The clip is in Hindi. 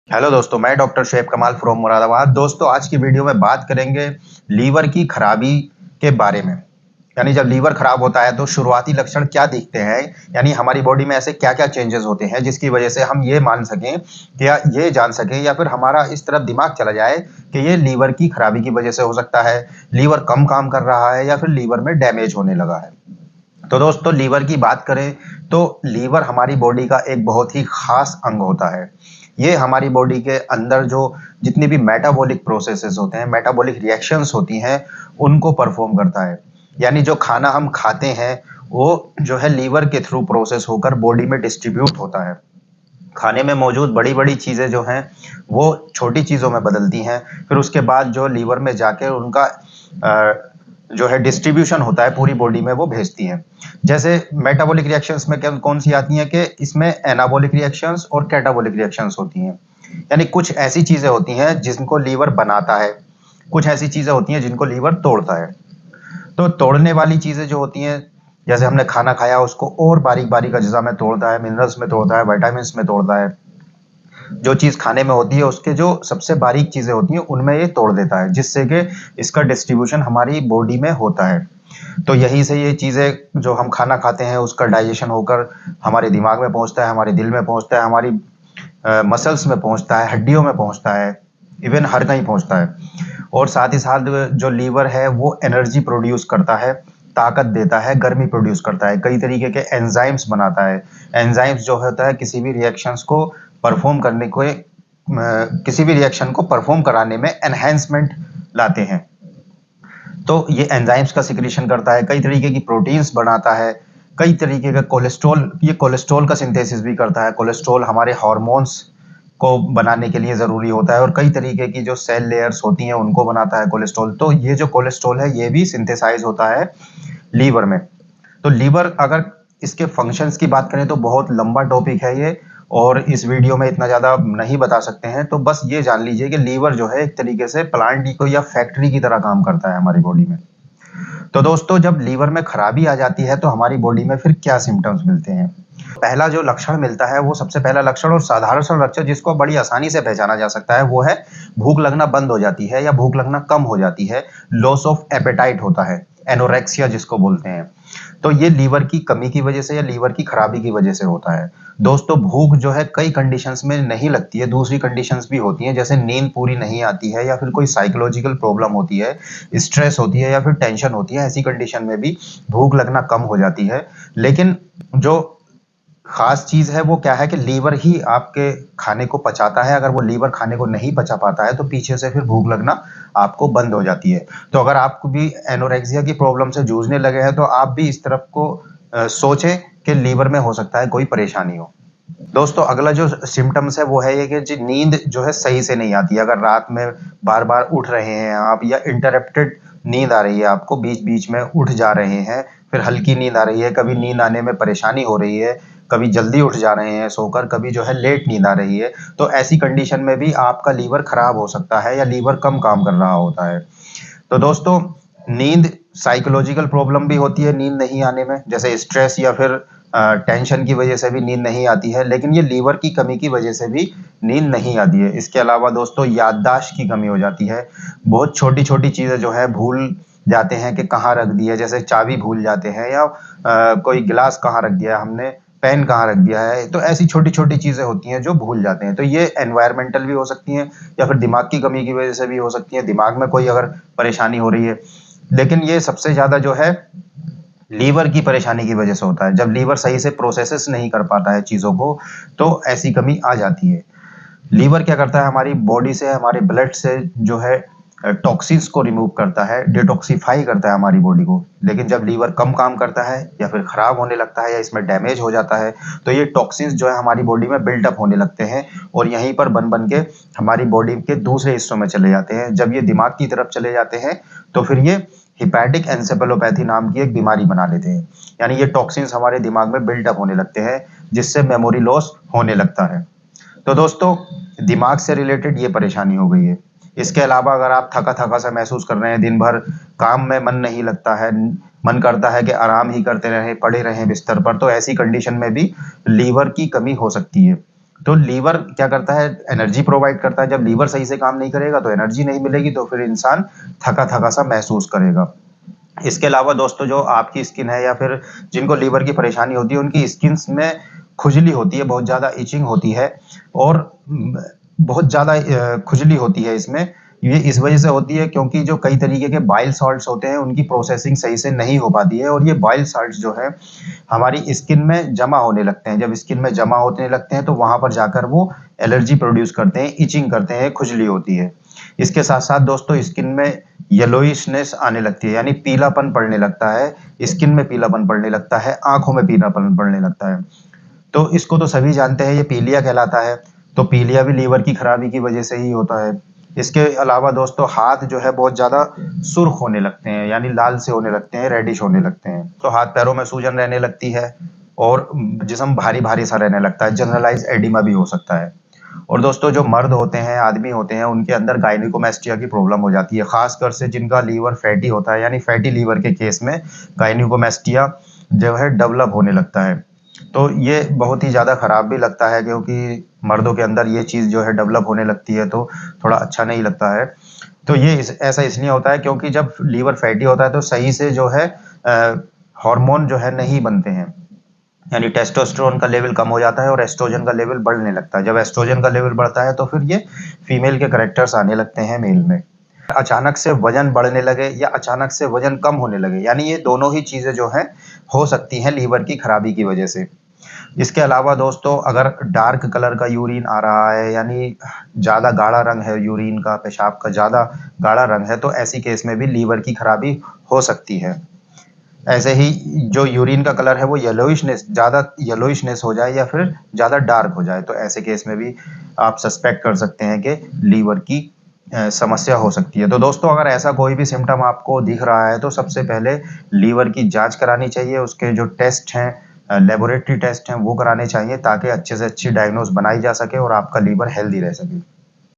हेलो दोस्तों, मैं डॉक्टर शुएब कमाल फ्रॉम मुरादाबाद। दोस्तों, आज की वीडियो में बात करेंगे लीवर की खराबी के बारे में। यानी जब लीवर खराब होता है तो शुरुआती लक्षण क्या दिखते हैं, यानी हमारी बॉडी में ऐसे क्या-क्या चेंजेस होते हैं जिसकी वजह से हम ये मान सकें कि या ये जान सकें या फिर हमारा इस तरफ दिमाग चला जाए कि ये लीवर की खराबी की वजह से हो सकता है, लीवर कम काम कर रहा है या फिर लीवर में डैमेज होने लगा है। तो दोस्तों, लीवर की बात करें तो लीवर हमारी बॉडी का एक बहुत ही खास अंग होता है। ये हमारी बॉडी के अंदर जो जितनी भी मेटाबॉलिक प्रोसेसेस होते हैं, मेटाबॉलिक रिएक्शंस होती हैं, उनको परफॉर्म करता है। यानी जो खाना हम खाते हैं वो जो है लीवर के थ्रू प्रोसेस होकर बॉडी में डिस्ट्रीब्यूट होता है। खाने में मौजूद बड़ी-बड़ी चीज़ें जो हैं वो छोटी चीज़ों में बदलती हैं, फिर उसके बाद जो लीवर में जाके उनका जो है डिस्ट्रीब्यूशन होता है पूरी बॉडी में, वो भेजती हैं। जैसे मेटाबॉलिक रिएक्शंस में कौन सी आती हैं कि इसमें एनाबॉलिक रिएक्शंस और कैटाबॉलिक रिएक्शंस होती हैं। यानी कुछ ऐसी चीज़ें होती हैं जिनको लीवर बनाता है, कुछ ऐसी चीज़ें होती हैं जिनको लीवर तोड़ता है। तो तोड़ने वाली चीज़ें जो होती हैं, जैसे हमने खाना खाया उसको और बारीक-बारीक अज्जा में तोड़ता है, मिनरल्स में तोड़ता है, विटामिन्स में तोड़ता है। जो चीज़ खाने में होती है उसके जो सबसे बारीक चीज़ें होती हैं उनमें ये तोड़ देता है, जिससे कि इसका डिस्ट्रीब्यूशन हमारी बॉडी में होता है। तो यहीं से ये चीज़ें जो हम खाना खाते हैं उसका डाइजेशन होकर हमारे दिमाग में पहुँचता है, हमारे दिल में पहुँचता है, हमारी मसल्स में पहुँचता है, हड्डियों में पहुँचता है, इवन हर कहीं पहुँचता है। और साथ ही साथ जो लीवर है वो एनर्जी प्रोड्यूस करता है, ताकत देता है, गर्मी प्रोड्यूस करता है, कई तरीके के एंजाइम्स बनाता है। एंजाइम्स जो होता है किसी भी रिएक्शंस को परफॉर्म करने को किसी भी रिएक्शन को परफॉर्म कराने में एनहांसमेंट लाते हैं। तो ये एंजाइम्स का सिक्रीशन करता है, कई तरीके की प्रोटीन्स बनाता है, कई तरीके का कोलेस्ट्रॉल, ये कोलेस्ट्रॉल का सिंथेसिस भी करता है। कोलेस्ट्रॉल हमारे हार्मोन्स को बनाने के लिए ज़रूरी होता है और कई तरीके की जो सेल लेयर्स होती हैं उनको बनाता है कोलेस्ट्रॉल। तो ये जो कोलेस्ट्रॉल है ये भी सिंथेसाइज होता है लीवर में। तो लीवर, अगर इसके फंक्शंस की बात करें तो बहुत लंबा टॉपिक है ये, और इस वीडियो में इतना ज़्यादा नहीं बता सकते हैं। तो बस ये जान लीजिए कि लीवर जो है एक तरीके से प्लांट को या फैक्ट्री की तरह काम करता है हमारी बॉडी में। तो दोस्तों, जब लीवर में खराबी आ जाती है तो हमारी बॉडी में फिर क्या सिम्टम्स मिलते हैं? पहला जो लक्षण मिलता है, वो सबसे पहला लक्षण और साधारण सा लक्षण जिसको बड़ी आसानी से पहचाना जा सकता है, वो है भूख लगना बंद हो जाती है या भूख लगना कम हो जाती है। लॉस ऑफ एपेटाइट होता है, एनोरेक्सिया जिसको बोलते हैं। तो ये लीवर की कमी की वजह से या लीवर की खराबी की वजह से होता है। दोस्तों, भूख जो है कई कंडीशंस में नहीं लगती है, दूसरी कंडीशंस भी होती हैं, जैसे नींद पूरी नहीं आती है या फिर कोई साइकोलॉजिकल प्रॉब्लम होती है, स्ट्रेस होती है या फिर टेंशन होती है। ऐसी कंडीशन में भी भूख लगना कम हो जाती है। लेकिन जो खास चीज़ है वो क्या है कि लीवर ही आपके खाने को पचाता है। अगर वो लीवर खाने को नहीं पचा पाता है तो पीछे से फिर भूख लगना आपको बंद हो जाती है। तो अगर आपको भी एनोरेक्सिया की प्रॉब्लम से जूझने लगे हैं तो आप भी इस तरफ को सोचें कि लीवर में हो सकता है कोई परेशानी हो। दोस्तों, अगला जो सिम्पटम्स है वो है ये कि जी नींद जो है सही से नहीं आती है। अगर रात में बार-बार उठ रहे हैं आप या इंटरप्टेड नींद आ रही है, आपको बीच-बीच में उठ जा रहे हैं, फिर हल्की नींद आ रही है, कभी नींद आने में परेशानी हो रही है, कभी जल्दी उठ जा रहे हैं सोकर, कभी जो है लेट नींद आ रही है, तो ऐसी कंडीशन में भी आपका लीवर खराब हो सकता है या लीवर कम काम कर रहा होता है। तो दोस्तों, नींद साइकोलॉजिकल प्रॉब्लम भी होती है नींद नहीं आने में, जैसे स्ट्रेस या फिर टेंशन की वजह से भी नींद नहीं आती है, लेकिन ये लीवर की कमी की वजह से भी नींद नहीं आती है। इसके अलावा दोस्तों, याददाश्त की कमी हो जाती है। बहुत छोटी-छोटी चीज़ें जो है भूल जाते हैं कि कहाँ रख दी है, जैसे चाबी भूल जाते हैं या कोई गिलास कहाँ रख दिया है हमने, पेन कहाँ रख दिया है। तो ऐसी छोटी-छोटी चीज़ें होती हैं जो भूल जाते हैं। तो ये एनवायरमेंटल भी हो सकती हैं या फिर दिमाग की कमी की वजह से भी हो सकती है, दिमाग में कोई अगर परेशानी हो रही है। लेकिन ये सबसे ज़्यादा जो है लीवर की परेशानी की वजह से होता है। जब लीवर सही से प्रोसेसेस नहीं कर पाता है चीज़ों को, तो ऐसी कमी आ जाती है। लीवर क्या करता है, हमारी बॉडी से, हमारे ब्लड से जो है टॉक्सिन्स को रिमूव करता है, डिटॉक्सिफाई करता है हमारी बॉडी को। लेकिन जब लीवर कम काम करता है या फिर खराब होने लगता है या इसमें डैमेज हो जाता है, तो ये टॉक्सिन्स जो है हमारी बॉडी में बिल्डअप होने लगते हैं और यहीं पर बन-बन के हमारी बॉडी के दूसरे हिस्सों में चले जाते हैं। जब ये दिमाग की तरफ चले जाते हैं, तो फिर ये हेपेटिक एन्सेफेलोपैथी नाम की एक बीमारी बना लेते हैं। यानी ये टॉक्सिन्स हमारे दिमाग में बिल्डअप होने लगते हैं, जिससे मेमोरी लॉस होने लगता है। तो दोस्तों, दिमाग से रिलेटेड ये परेशानी हो गई है। इसके अलावा अगर आप थका-थका सा महसूस कर रहे हैं, दिन भर काम में मन नहीं लगता है, मन करता है कि आराम ही करते रहें, पड़े रहें बिस्तर पर, तो ऐसी कंडीशन में भी लीवर की कमी हो सकती है। तो लीवर क्या करता है, एनर्जी प्रोवाइड करता है। जब लीवर सही से काम नहीं करेगा तो एनर्जी नहीं मिलेगी, तो फिर इंसान थका-थका सा महसूस करेगा। इसके अलावा दोस्तों जो आपकी स्किन है या फिर जिनको लीवर की परेशानी होती है, उनकी स्किन्स में खुजली होती है, बहुत ज़्यादा इचिंग होती है और बहुत ज़्यादा खुजली होती है इसमें। ये इस वजह से होती है क्योंकि जो कई तरीके के बाइल सॉल्ट्स होते हैं, उनकी प्रोसेसिंग सही से नहीं हो पाती है और ये बाइल सॉल्ट्स जो है हमारी स्किन में जमा होने लगते हैं। जब स्किन में जमा होने लगते हैं तो वहाँ पर जाकर वो एलर्जी प्रोड्यूस करते हैं, इचिंग करते हैं, खुजली होती है। इसके साथ-साथ दोस्तों स्किन में येलोइशनेस आने लगती है, यानी पीलापन पड़ने लगता है, स्किन में पीलापन पड़ने लगता है, आँखों में पीलापन पड़ने लगता है। तो इसको तो सभी जानते हैं, ये पीलिया कहलाता है। तो पीलिया भी लीवर की खराबी की वजह से ही होता है। इसके अलावा दोस्तों हाथ जो है बहुत ज़्यादा सुर्ख होने लगते हैं, यानी लाल से होने लगते हैं, रेडिश होने लगते हैं। तो हाथ पैरों में सूजन रहने लगती है और जिस्म भारी-भारी सा रहने लगता है, जनरलाइज़ एडिमा भी हो सकता है। और दोस्तों जो मर्द होते हैं, आदमी होते हैं, उनके अंदर गायनिकोमास्टिया की प्रॉब्लम हो जाती है, खासकर से जिनका लीवर फैटी होता है, यानी फैटी लीवर के केस में गायनिकोमास्टिया जो है डेवलप होने लगता है। तो ये बहुत ही ज़्यादा खराब भी लगता है क्योंकि मर्दों के अंदर ये चीज़ जो है डेवलप होने लगती है तो थोड़ा अच्छा नहीं लगता है। तो ये ऐसा इसलिए होता है क्योंकि जब लीवर फैटी होता है तो सही से जो है हार्मोन जो है नहीं बनते हैं, यानी टेस्टोस्टेरोन का लेवल कम हो जाता है और एस्ट्रोजन का लेवल बढ़ने लगता है। जब एस्ट्रोजन का लेवल बढ़ता है तो फिर ये फीमेल के कैरेक्टर्स आने लगते हैं मेल में। अचानक से वजन बढ़ने लगे या अचानक से वजन कम होने लगे, यानी ये दोनों ही चीज़ें जो हैं हो सकती हैं लीवर की खराबी की वजह से। इसके अलावा दोस्तों अगर डार्क कलर का यूरिन आ रहा है, यानी ज़्यादा गाढ़ा रंग है यूरिन का, पेशाब का ज़्यादा गाढ़ा रंग है, तो ऐसी केस में भी लीवर की खराबी हो सकती है। ऐसे ही जो यूरिन का कलर है वो ज़्यादा येलोइशनेस हो जाए या फिर ज़्यादा डार्क हो जाए, तो ऐसे केस में भी आप सस्पेक्ट कर सकते हैं कि लीवर की समस्या हो सकती है। तो दोस्तों अगर ऐसा कोई भी सिम्पटम आपको दिख रहा है तो सबसे पहले लीवर की जाँच करानी चाहिए, उसके जो टेस्ट हैं, लेबोरेटरी टेस्ट हैं वो कराने चाहिए ताकि अच्छे से अच्छी डायग्नोज़ बनाई जा सके और आपका लीवर हेल्दी रह सके।